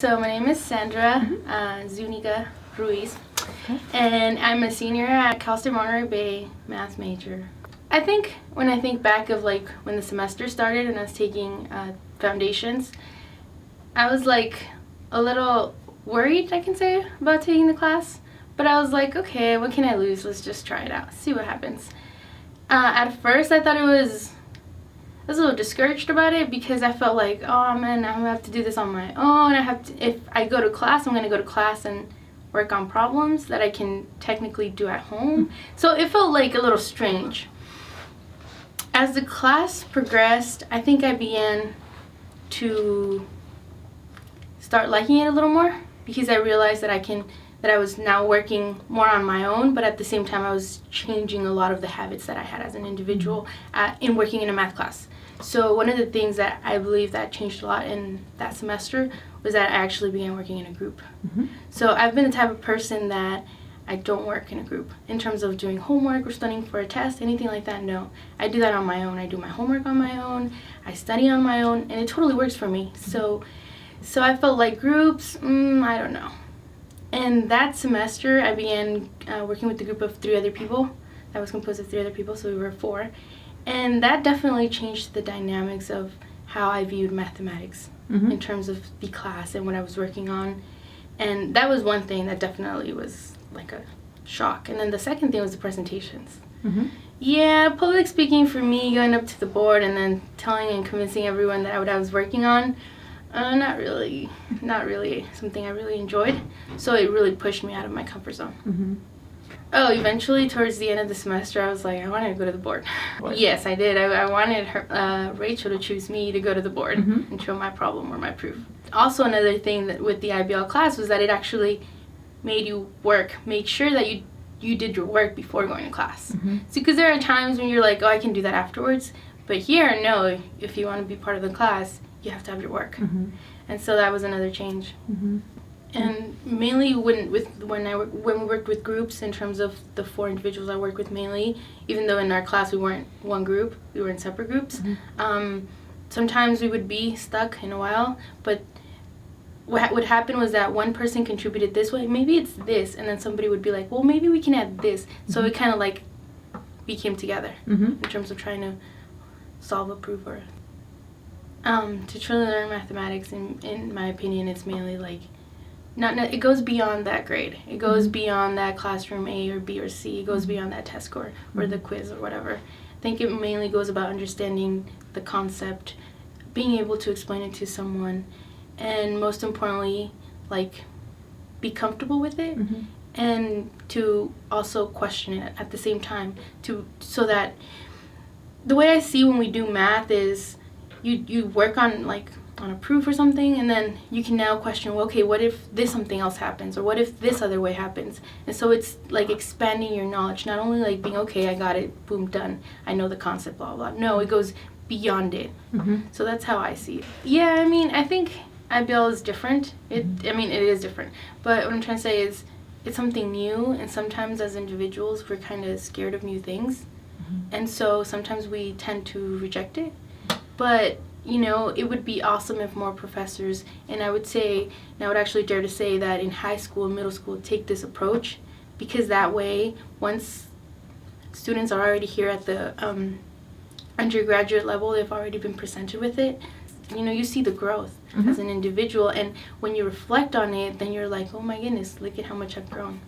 So my name is Sandra Zuniga Ruiz, and I'm a senior at Cal State Monterey Bay, math major. I think when I think back of like when the semester started and I was taking foundations, I was like a little worried, I can say, about taking the class. But I was like, okay, what can I lose? Let's just try it out, see what happens. At first I thought I was a little discouraged about it because I felt like, oh man, I'm gonna have to do this on my own. If I go to class, I'm gonna go to class and work on problems that I can technically do at home. So it felt like a little strange. As the class progressed, I think I began to start liking it a little more because I realized that I was now working more on my own, but at the same time I was changing a lot of the habits that I had as an individual in working in a math class. So one of the things that I believe that changed a lot in that semester was that I actually began working in a group. So I've been the type of person that I don't work in a group. In terms of doing homework or studying for a test, anything like that, no. I do that on my own. I do my homework on my own, I study on my own, and it totally works for me. So I felt like groups, I don't know. And that semester, I began working with a group of 3 other people. That was composed of 3 other people, so we were 4. And that definitely changed the dynamics of how I viewed mathematics in terms of the class and what I was working on. And that was one thing that definitely was like a shock. And then the second thing was the presentations. Yeah, public speaking for me, going up to the board and then telling and convincing everyone that what I was working on, not really something I really enjoyed. So it really pushed me out of my comfort zone. Oh, eventually towards the end of the semester, I was like, I wanted to go to the board. Yes, I did. I wanted Rachel to choose me to go to the board and show my problem or my proof. Also, another thing that with the IBL class was that it actually made you work, made sure that you did your work before going to class. So, because there are times when you're like, oh, I can do that afterwards. But here, no, if you want to be part of the class, you have to have your work. And so that was another change. And mainly when we worked with groups, in terms of the 4 individuals I worked with mainly, even though in our class we weren't one group, we were in separate groups. Sometimes we would be stuck in a while, but what would happen was that one person contributed this way, maybe it's this, and then somebody would be like, well, maybe we can add this. So it kind of like became together in terms of trying to solve a proof. Or to truly learn mathematics, in my opinion, it's mainly like it goes beyond that grade. It goes beyond that classroom A or B or C. It goes beyond that test score or the quiz or whatever. I think it mainly goes about understanding the concept, being able to explain it to someone, and most importantly, like, be comfortable with it, and to also question it at the same time, so that the way I see when we do math is you work on a proof or something, and then you can now question, well, okay, what if this something else happens, or what if this other way happens? And so it's like expanding your knowledge, not only like being, okay, I got it, boom, done, I know the concept, blah blah. No, it goes beyond it. So that's how I see it. Yeah, I mean, I think IBL is different. It is different, but what I'm trying to say is it's something new, and sometimes as individuals we're kind of scared of new things, and so sometimes we tend to reject it. But it would be awesome if more professors, and I would actually dare to say that in high school and middle school, take this approach, because that way, once students are already here at the undergraduate level, they've already been presented with it, you see the growth as an individual, and when you reflect on it, then you're like, oh my goodness, look at how much I've grown.